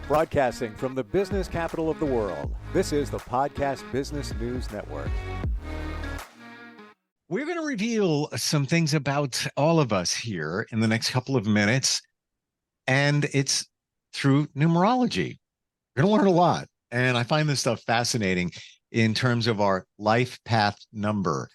Broadcasting from the business capital of the world, this is the Podcast Business News Network. We're going to reveal some things about all of us here in the next couple of minutes, and it's through numerology. We're going to learn a lot, and I find this stuff fascinating in terms of our life path number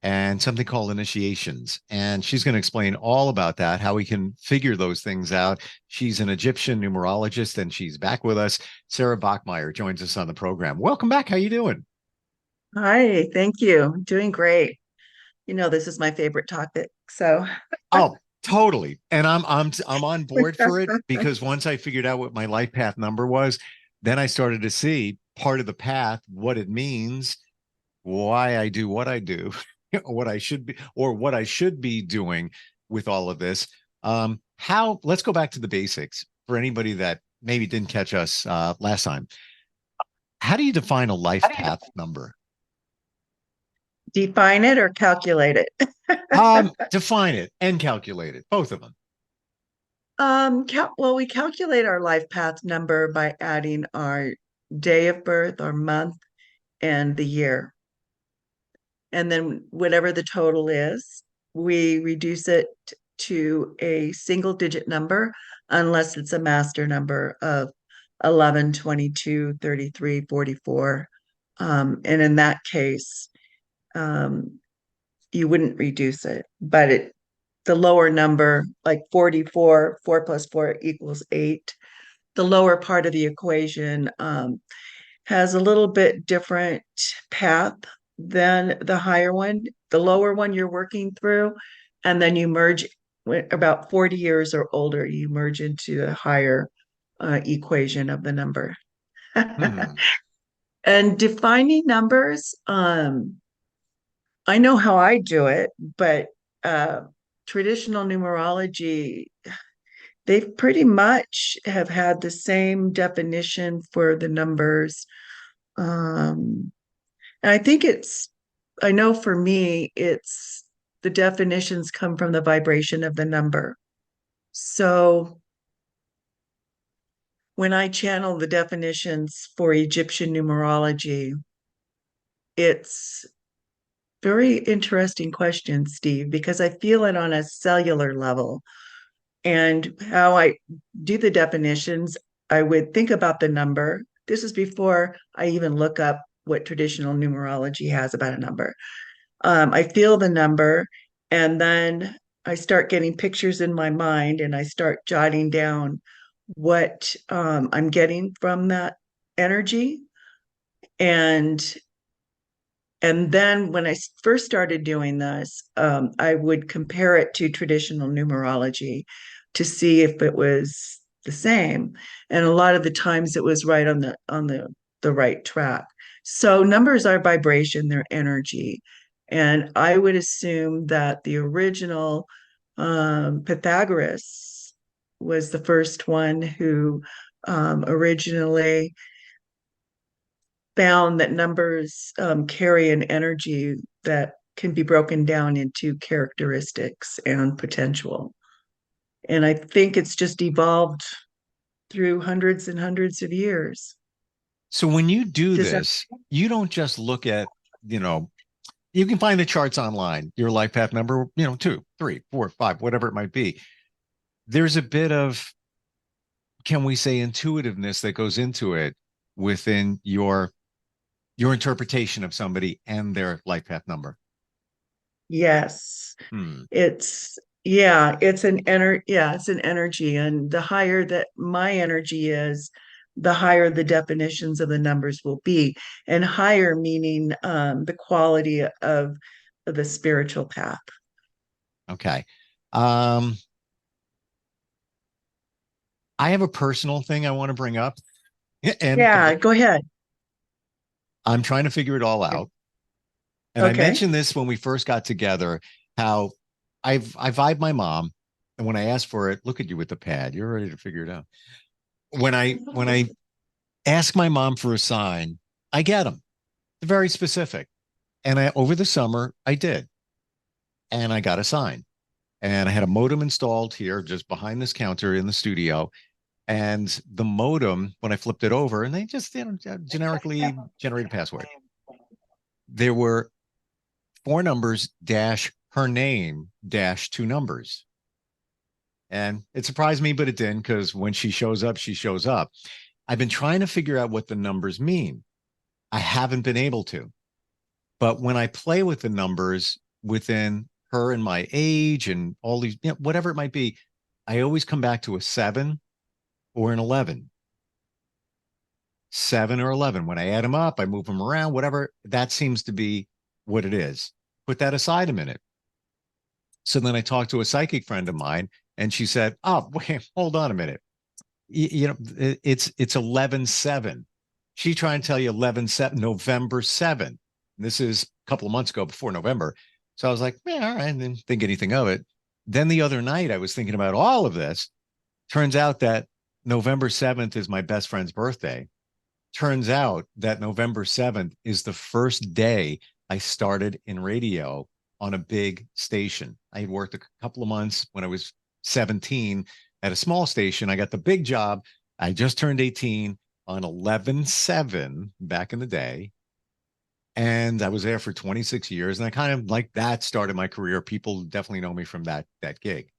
and something called initiations. And she's going to explain all about that, how we can figure those things out. She's an Egyptian numerologist, and she's back with us. Sara Bachmeier joins us on the program. Welcome back. How you doing? Hi, thank you. Doing great. You know, this is my favorite topic. So, Oh, totally. And I'm on board for it because once I figured out what my life path number was, then I started to see part of the path, what it means, why I do what I do, what I should be doing with all of this. Let's go back to the basics for anybody that maybe didn't catch us last time. How do you define a life path number? define it or calculate it. Define it and calculate it, both of them. Well, we calculate our life path number by adding our day of birth, our month, and the year. And then whatever the total is, we reduce it to a single digit number unless it's a master number of 11, 22, 33, 44. And in that case, you wouldn't reduce it, but the lower number, like 44, 4 plus 4 equals 8, the lower part of the equation has a little bit different path than the higher one. The lower one you're working through, and then you merge about 40 years or older, you merge into a higher equation of the number. And defining numbers, I know how I do it, but traditional numerology, they pretty much have had the same definition for the numbers. And I know for me, it's the definitions come from the vibration of the number. So when I channel the definitions for Egyptian numerology, it's very interesting question, Steve, because I feel it on a cellular level. And how I do the definitions, I would think about the number. This is before I even look up what traditional numerology has about a number. I feel the number, and then I start getting pictures in my mind, and I start jotting down what I'm getting from that energy. And then when I first started doing this, I would compare it to traditional numerology to see if it was the same. And a lot of the times it was right on the right track. So numbers are vibration, they're energy. And I would assume that the original Pythagoras was the first one who originally found that numbers carry an energy that can be broken down into characteristics and potential. And I think it's just evolved through hundreds and hundreds of years. So when you do this, you don't just look at, you can find the charts online, your life path number, 2, 3, 4, 5, whatever it might be. There's a bit of, can we say, intuitiveness that goes into it within your interpretation of somebody and their life path number. Yes. It's an energy. And the higher that my energy is, the higher the definitions of the numbers will be. And higher meaning the quality of the spiritual path. Okay. I have a personal thing I want to bring up. And go ahead. I'm trying to figure it all out. And I mentioned this when we first got together, how I vibe my mom. And when I ask for it, look at you with the pad, you're ready to figure it out. When I ask my mom for a sign, I get them. They're very specific. And over the summer, I did. And I got a sign. And I had a modem installed here just behind this counter in the studio. And the modem, when I flipped it over, and they just generically generated a password, there were four numbers dash her name dash two numbers. And it surprised me, but it didn't, because when she shows up, she shows up. I've been trying to figure out what the numbers mean. I haven't been able to. But when I play with the numbers within her and my age and all these, whatever it might be, I always come back to a 7 or an 11. 7 or 11. When I add them up, I move them around, whatever. That seems to be what it is. Put that aside a minute. So then I talked to a psychic friend of mine, and she said, "Oh, wait, hold on a minute. It's 11/7. She trying to tell you 11/7, November 7. This is a couple of months ago before November. So I was like, yeah, all right, and didn't think anything of it. Then the other night, I was thinking about all of this. Turns out that November 7th is my best friend's birthday. Turns out that November 7th is the first day I started in radio on a big station. I had worked a couple of months when I was 17 at a small station. I got the big job. I just turned 18 on 11/7 back in the day. And I was there for 26 years. And I kind of like that started my career. People definitely know me from that gig.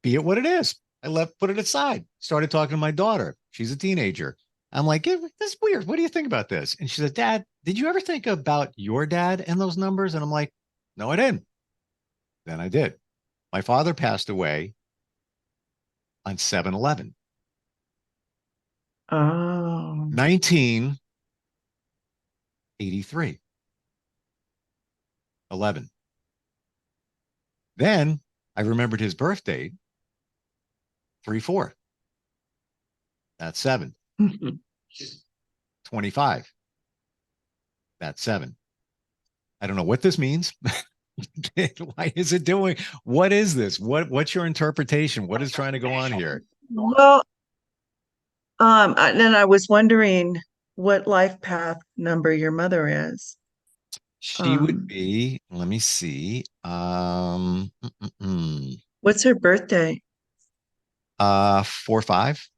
Be it what it is. Put it aside, started talking to my daughter. She's a teenager. I'm like, hey, this is weird. What do you think about this? And she said, Dad, did you ever think about your dad and those numbers? And I'm like, no, I didn't. Then I did. My father passed away on 7/11, Oh. 1983, 11. Then I remembered his birth date, 3/4. That's 7. 25. That's 7. I don't know what this means. Why is it doing? What is this? What's your interpretation? What is trying to go on here? Well, and then I was wondering what life path number your mother is. She would Um, be, let me see. 'What's her birthday? 4/5,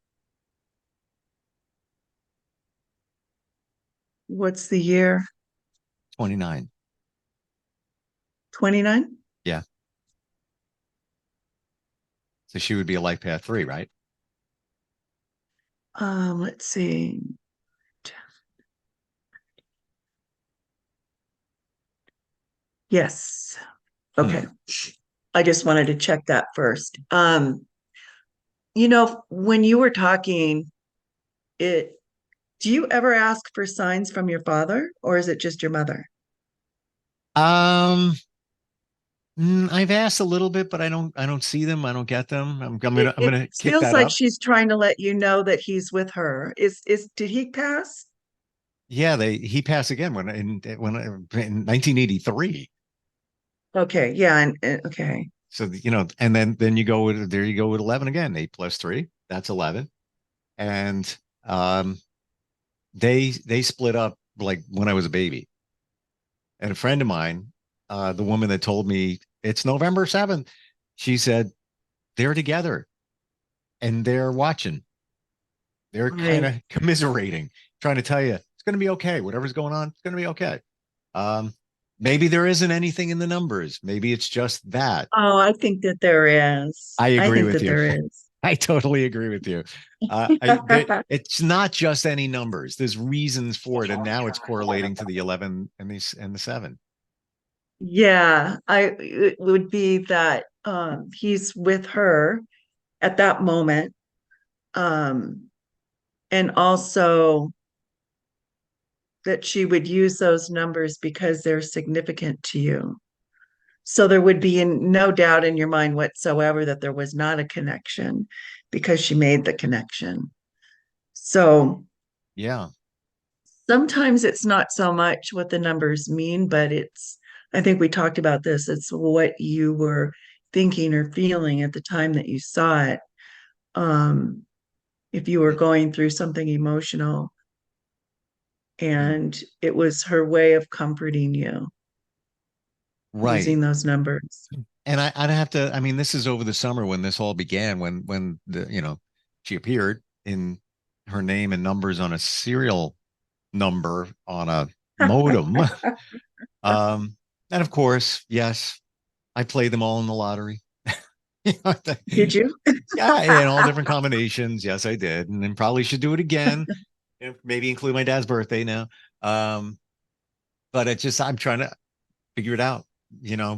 What's the year? 29. 29? Yeah. So she would be a life path 3, right? Let's see. Yes. Hmm. Okay. I just wanted to check that first. When you were talking, it do you ever ask for signs from your father, or is it just your mother? Um, I've asked a little bit, but I don't see them. I don't get them. It I'm it gonna kick feels that like up. she's trying to let you know that he's with her. Did he pass? Yeah, he passed again in 1983. Okay, yeah, and okay. So and then you go with there you go with 11 again. 8 plus 3, that's 11. And they split up like when I was a baby. And a friend of mine, the woman that told me it's November 7th, she said they're together and they're watching. They're kind Right. of commiserating, trying to tell you it's going to be okay. Whatever's going on, it's going to be okay. Um, maybe there isn't anything in the numbers. Maybe it's just that. Oh, I think that there is. I I agree think with that you. there is. I totally agree with you. It's not just any numbers. There's reasons for it, and now it's correlating to the 11 and the 7. Yeah, it would be that he's with her at that moment. Um, and also that she would use those numbers because they're significant to you. So there would be no doubt in your mind whatsoever that there was not a connection because she made the connection. So Yeah, sometimes it's not so much what the numbers mean, but I think we talked about this, it's what you were thinking or feeling at the time that you saw it. Um, if you were going through something emotional, and it was her way of comforting you right. using those numbers. And I'd have to. I mean, this is over the summer when this all began. When the she appeared in her name and numbers on a serial number on a modem. um, and of course, yes, I played them all in the lottery. Did you? Yeah, in all different combinations. Yes, I did, and then probably should do it again. And maybe include my dad's birthday now. Um, but it's just I'm trying to figure it out,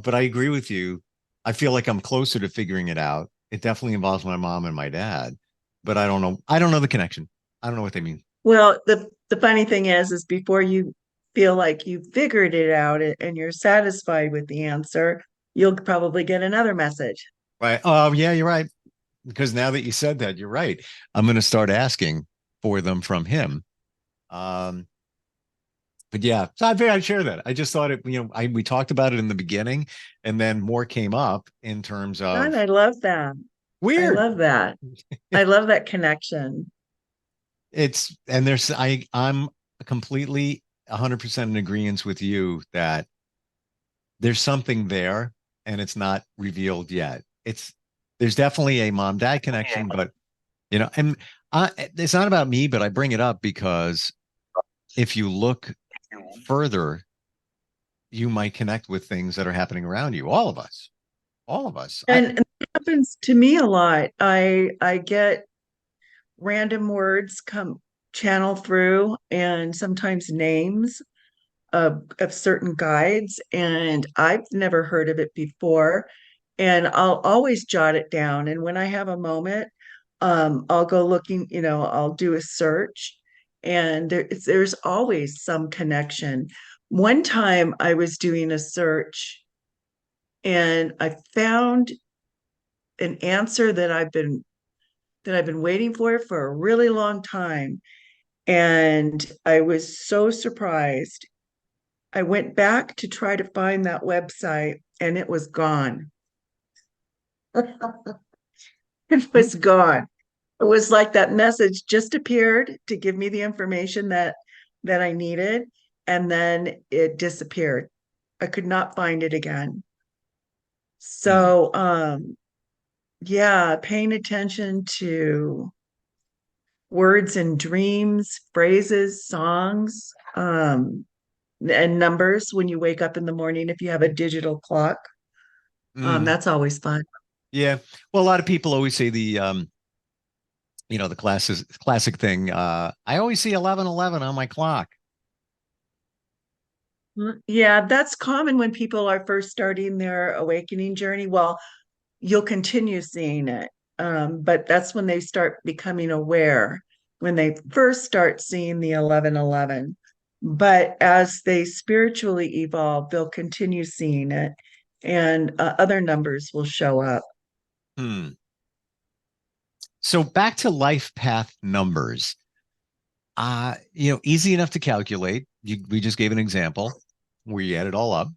But I agree with you. I feel like I'm closer to figuring it out. It definitely involves my mom and my dad, but I don't know. I don't know the connection. I don't know what they mean. Well, the funny thing is before you feel like you figured it out and you're satisfied with the answer, you'll probably get another message. Right. Oh, yeah, you're right. Because now that you said that, you're right. I'm going to start asking for them from him. Um, but yeah, so I figured I'd share that. I just thought we talked about it in the beginning, and then more came up in terms And of I love that. I weird. love that. I love that connection. And I'm completely 100% in agreement with you that there's something there and it's not revealed yet. There's definitely a mom dad connection, but and it's not about me, but I bring it up because if you look further, you might connect with things that are happening around you. All of us. And it happens to me a lot. I get random words come channel through and sometimes names of certain guides, and I've never heard of it before. And I'll always jot it down. And when I have a moment, I'll go looking, I'll do a search, and there's always some connection. One time I was doing a search and I found an answer that I've been waiting for a really long time. And I was so surprised. I went back to try to find that website and it was gone. It was gone. It was like that message just appeared to give me the information that I needed, and then it disappeared. I could not find it again. Hmm. So yeah, paying attention to words and dreams, phrases, songs, and numbers when you wake up in the morning if you have a digital clock. Mm. That's always fun. Yeah. Well, a lot of people always say the classic thing. I always see 11:11 on my clock. Yeah, that's common when people are first starting their awakening journey. Well, you'll continue seeing it, but that's when they start becoming aware, when they first start seeing the 11:11. But as they spiritually evolve, they'll continue seeing it, and other numbers will show up. Hmm. So back to life path numbers. Easy enough to calculate. We just gave an example where you add it all up.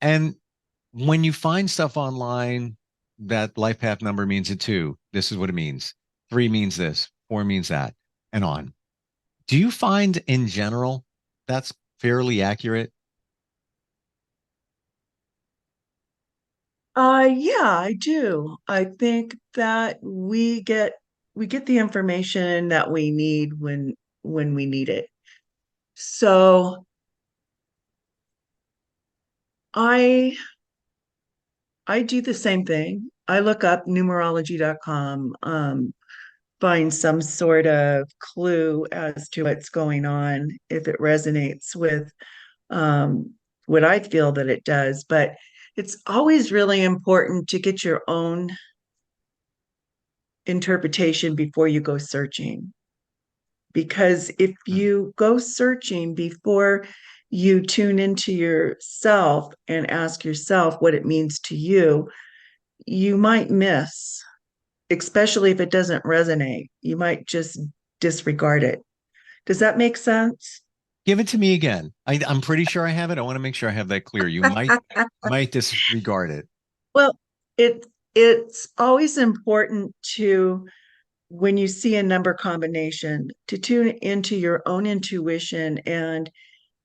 And when you find stuff online that life path number means a two, this is what it means. Three means this, four means that, and on. Do you find in general that's fairly accurate? Yeah, I do. I think that we get the information that we need when we need it. So I I do the same thing. I look up numerology.com, find some sort of clue as to what's going on, if it resonates with um, what I feel that it does. But it's always really important to get your own interpretation before you go searching. Because if Hmm. you go searching before you tune into yourself and ask yourself what it means to you, you might miss, especially if it doesn't resonate. You might just disregard it. Does that make sense? Give it to me again. I'm pretty sure I have it. I want to make sure I have that clear. You might disregard it. Well, it's always important to, when you see a number combination, to tune into your own intuition and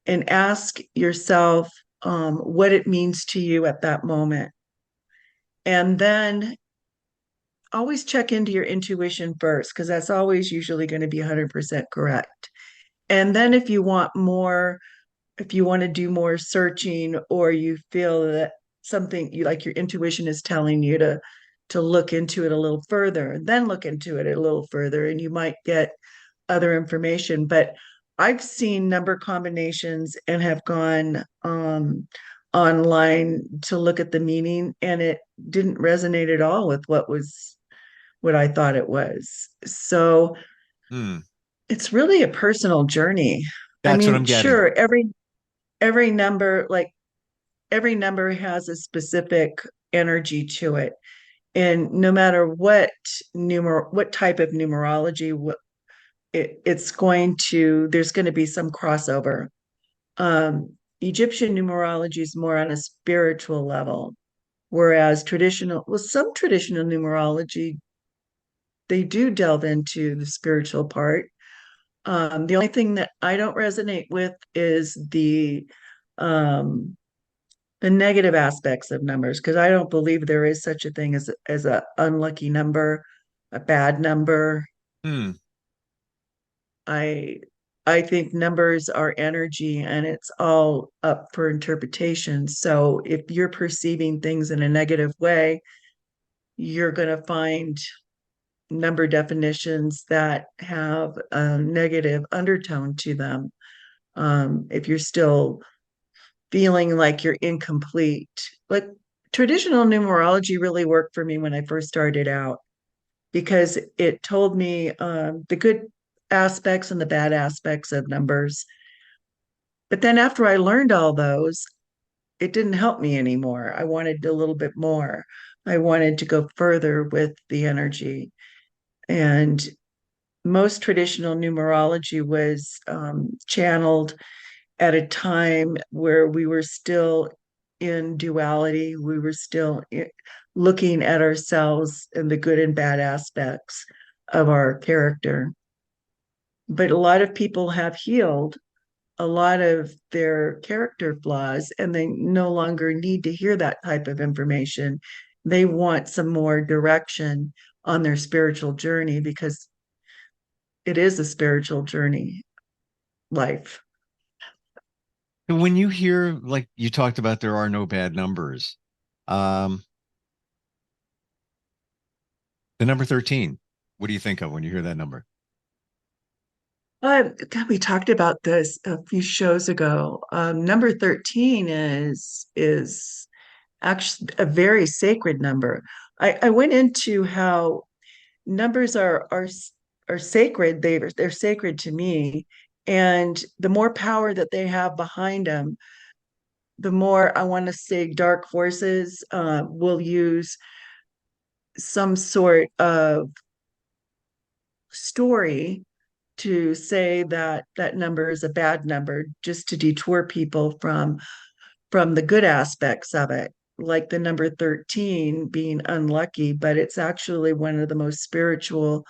ask yourself what it means to you at that moment. And then always check into your intuition first, because that's always usually going to be 100% correct. And then if you want to do more searching, or you feel that something you like, your intuition is telling you to look into it a little further, and then look into it a little further, and you might get other information. But I've seen number combinations and have gone online to look at the meaning, and it didn't resonate at all with what I thought it was. So Hmm. it's really a personal journey. I That's what I'm mean, getting. sure, every number, like every number has a specific energy to it. And no matter what type of numerology, there's going to be some crossover. Egyptian numerology is more on a spiritual level, whereas some traditional numerology, they do delve into the spiritual part. The only thing that I don't resonate with is um, the negative aspects of numbers, because I don't believe there is such a thing as a unlucky number, a bad number. Hmm. I I think numbers are energy, and it's all up for interpretation. So if you're perceiving things in a negative way, you're going to find number definitions that have a negative undertone to them. If you're still feeling like you're incomplete, like traditional numerology really worked for me when I first started out, because it told me the good aspects and the bad aspects of numbers. But then after I learned all those, it didn't help me anymore. I wanted a little bit more. I wanted to go further with the energy. And most traditional numerology was channeled at a time where we were still in duality. We were still looking at ourselves and the good and bad aspects of our character. But a lot of people have healed a lot of their character flaws, and they no longer need to hear that type of information. They want some more direction on their spiritual journey, because it is a spiritual journey, life. And when you hear, like you talked about, there are no bad numbers. Um, the number 13, what do you think of when you hear that number? God, we talked about this a few shows ago. Number 13 is actually a very sacred number. I went into how numbers are sacred. They're sacred to me, and the more power that they have behind them, the more, I want to say, dark forces will use some sort of story to say that that number is a bad number, just to detour people from the good aspects of it, like the number 13 being unlucky. But it's actually one of the most spiritual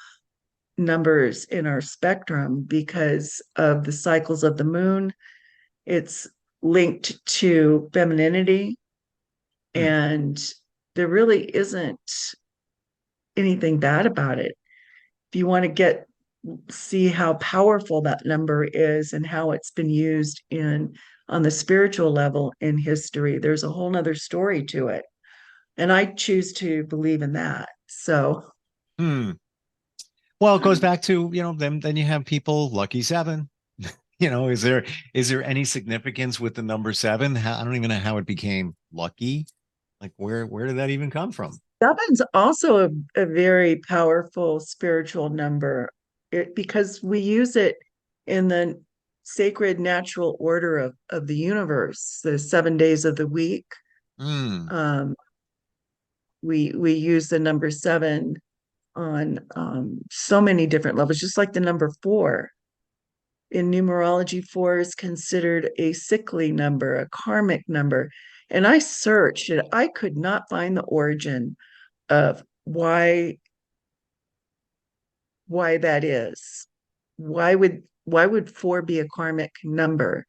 numbers in our spectrum because of the cycles of the moon. It's linked to femininity, Hmm. and there really isn't anything bad about it. If you want to see how powerful that number is and how it's been used in on the spiritual level in history, there's a whole nother story to it. And I choose to believe in that. So Hmm. Well, it goes back to, then you have people, lucky seven. Is there any significance with the number seven? I don't even know how it became lucky. Like where did that even come from? seven's also a very powerful spiritual number, because we use it in the sacred natural order of the universe, the 7 days of the week. Hmm. Um, we use the number seven on so many different levels, just like the number four. In numerology, four is considered a sickly number, a karmic number. And I searched and I could not find the origin of why that is. Why would four be a karmic number?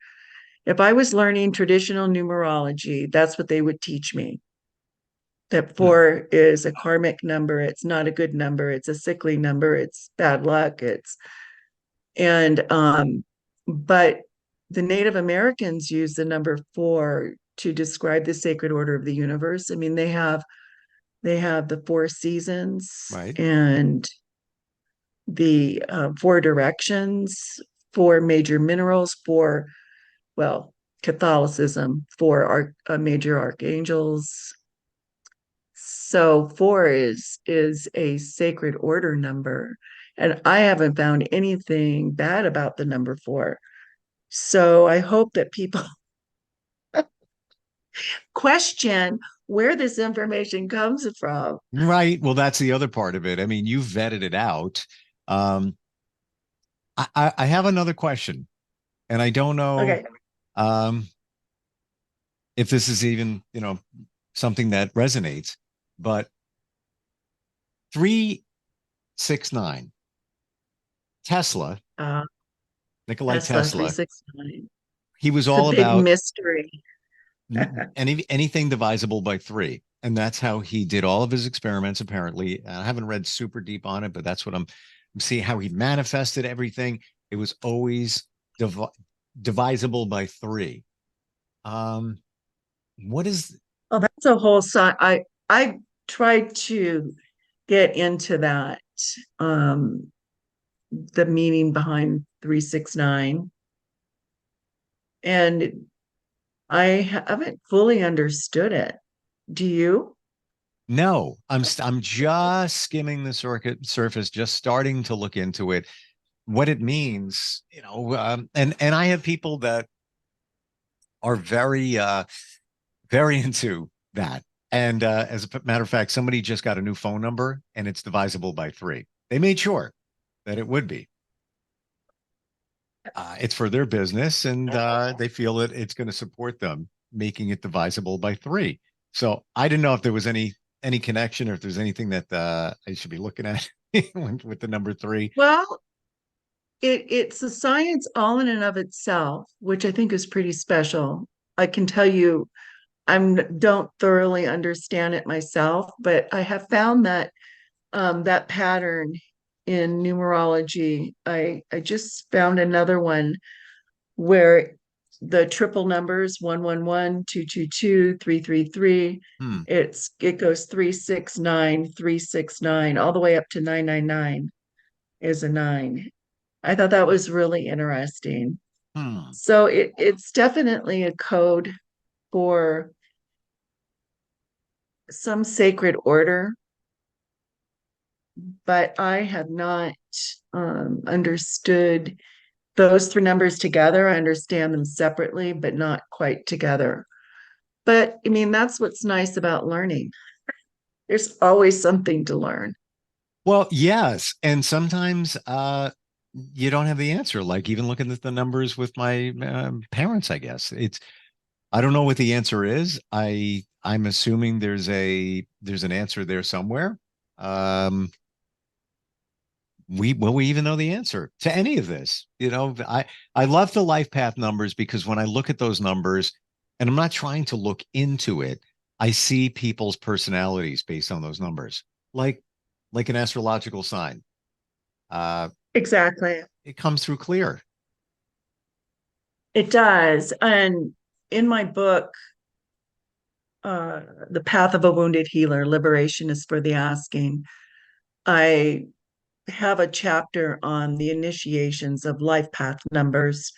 If I was learning traditional numerology, that's what they would teach me. that four is a karmic number. It's not a good number. It's a sickly number. It's bad luck. And but the Native Americans use the number four to describe the sacred order of the universe. I mean, they have the four seasons Right. and the four directions, four major minerals, four, well, Catholicism, four major archangels. So four is a sacred order number, and I haven't found anything bad about the number four. So I hope that people question where this information comes from. Right. Well, that's the other part of it. I mean, you vetted it out. Um, I have another question, and I don't know Okay. um, if this is even, something that resonates, but 369, Tesla, Uh, Nikolai Tesla Tesla, 369. he was It's a all big about mystery. anything divisible by three. And that's how he did all of his experiments, apparently. I haven't read super deep on it, but that's what I'm seeing how he manifested everything. It was always divisible by three. Um, what is Oh, that's a whole side. I tried to get into that, um, the meaning behind 369, and I haven't fully understood it. Do you? no, I'm just skimming the circuit surface, just starting to look into it, what it means, and I have people that are very into that. And as a matter of fact, somebody just got a new phone number and it's divisible by three. They made sure that it would be. It's for their business, and they feel that it's going to support them, making it divisible by three. So I didn't know if there was any connection, or if there's anything that I should be looking at with the number three. Well, it's a science all in and of itself, which I think is pretty special. I can tell you, I don't thoroughly understand it myself, but I have found that that pattern in numerology. I just found another one where the triple numbers 111, 222, 333, Hmm. it goes 369, 369, all the way up to 999 is a nine. I thought that was really interesting. Hmm. So it's definitely a code for some sacred order, but I have not understood those three numbers together. I understand them separately, but not quite together. But I mean, that's what's nice about learning. There's always something to learn. Well, yes, and sometimes you don't have the answer. Like even looking at the numbers with my parents, I guess I don't know what the answer is. I'm assuming there's an answer there somewhere. Um, will we even know the answer to any of this? I love the life path numbers because when I look at those numbers, and I'm not trying to look into it, I see people's personalities based on those numbers, like an astrological sign. Uh, Exactly. it comes through clear. It does. And in my book, The Path of a Wounded Healer, Liberation is for the Asking, I have a chapter on the initiations of life path numbers.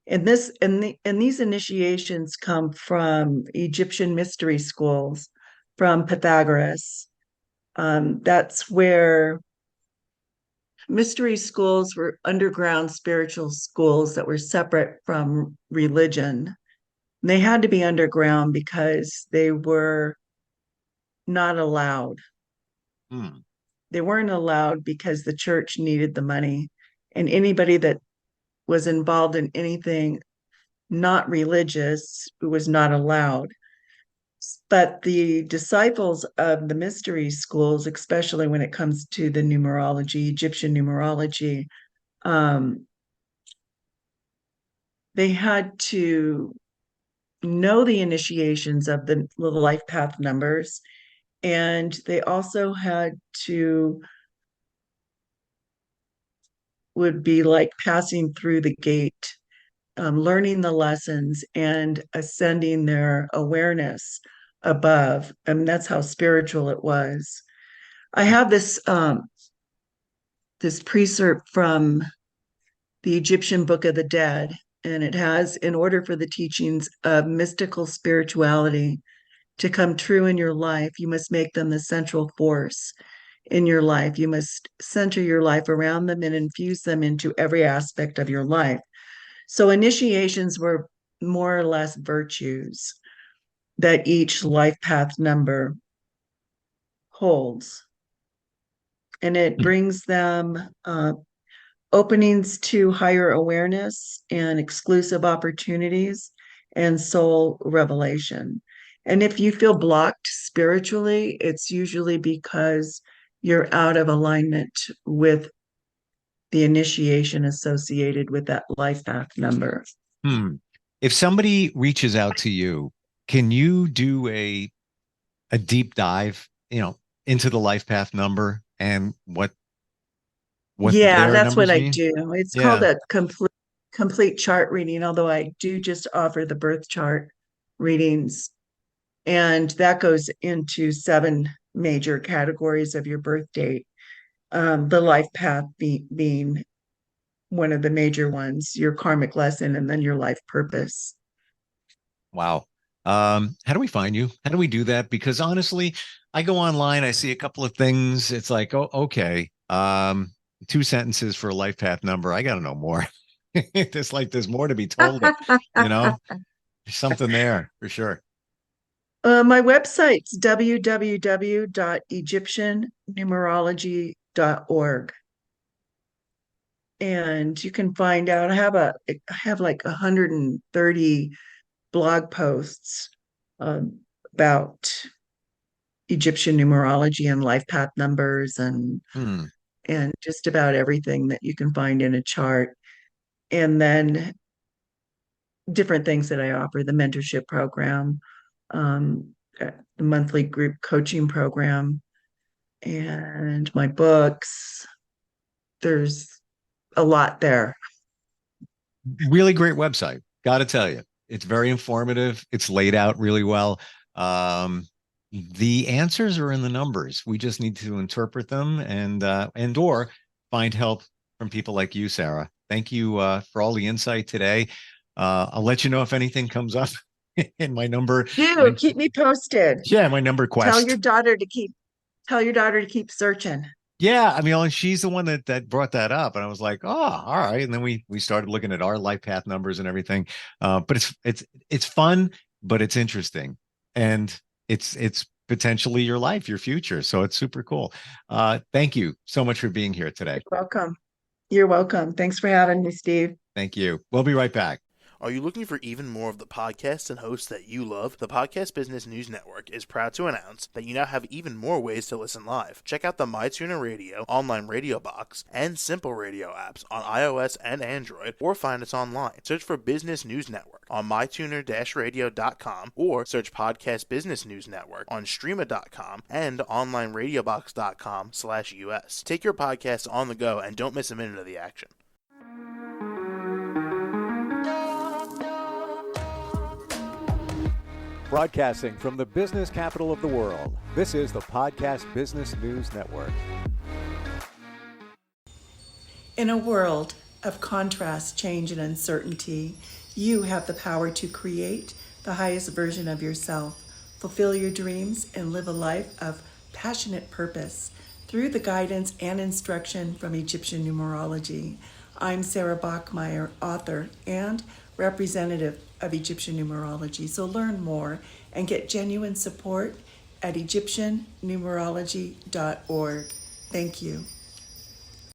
And these initiations come from Egyptian mystery schools, from Pythagoras. That's where mystery schools were underground spiritual schools that were separate from religion. They had to be underground because they were not allowed. Hmm. They weren't allowed because the church needed the money. And anybody that was involved in anything not religious was not allowed. But the disciples of the mystery schools, especially when it comes to the numerology, Egyptian numerology, um, they had to know the initiations of the life path numbers And they also would be like passing through the gate, learning the lessons and ascending their awareness above. And that's how spiritual it was. I have this precept from the Egyptian Book of the Dead, and it has, in order for the teachings of mystical spirituality to come true in your life, you must make them the central force in your life. You must center your life around them and infuse them into every aspect of your life. So initiations were more or less virtues that each life path number holds. And it brings them openings to higher awareness and exclusive opportunities and soul revelation. And if you feel blocked spiritually, it's usually because you're out of alignment with the initiation associated with that life path number. If somebody reaches out to you, can you do a deep dive, into the life path number and what Yeah, their that's what numbers I mean? do. It's called Yeah. a complete chart reading, although I do just offer the birth chart readings. And that goes into 7 major categories of your birth date. The life path being one of the major ones, your karmic lesson, and then your life purpose. Wow. How do we find you? How do we do that? Because honestly, I go online, I see a couple of things. It's like, oh, okay. 2 sentences for a life path number. I got to know more. There's more to be told. You know, there's something there for sure. My website's www.egyptiannumerology.org. And you can find out, I have like 130 blog posts about Egyptian numerology and life path numbers Hmm. and just about everything that you can find in a chart. And then different things that I offer, the mentorship program, the monthly group coaching program, and my books. There's a lot there. Really great website. Got to tell you, it's very informative. It's laid out really well. The answers are in the numbers. We just need to interpret them and or find help from people like you, Sarah. Thank you for all the insight today. I'll let you know if anything comes up in my number. Do keep me posted. Yeah, my number Tell quest. your daughter to keep searching. Yeah, I mean, she's the one that brought that up, and I was like, oh, all right. And then we started looking at our life path numbers and everything. But it's fun, but it's interesting, and it's potentially your life, your future. So it's super cool. Thank you so much for being here today. Welcome. You're welcome. Thanks for having me, Steve. Thank you. We'll be right back. Are you looking for even more of the podcasts and hosts that you love? The Podcast Business News Network is proud to announce that you now have even more ways to listen live. Check out the MyTuner Radio, online radio box, and Simple Radio apps on iOS and Android, or find us online. Search for Business News Network on mytuner-radio.com or search Podcast Business News Network on streama.com and onlineradiobox.com/US. Take your podcast on the go and don't miss a minute of the action. Broadcasting from the business capital of the world, this is the Podcast Business News Network. In a world of contrast, change, and uncertainty, you have the power to create the highest version of yourself, fulfill your dreams, and live a life of passionate purpose through the guidance and instruction from Egyptian numerology. I'm Sara Bachmeier, author and representative of Egyptian numerology. So learn more and get genuine support at egyptiannumerology.org. Thank you.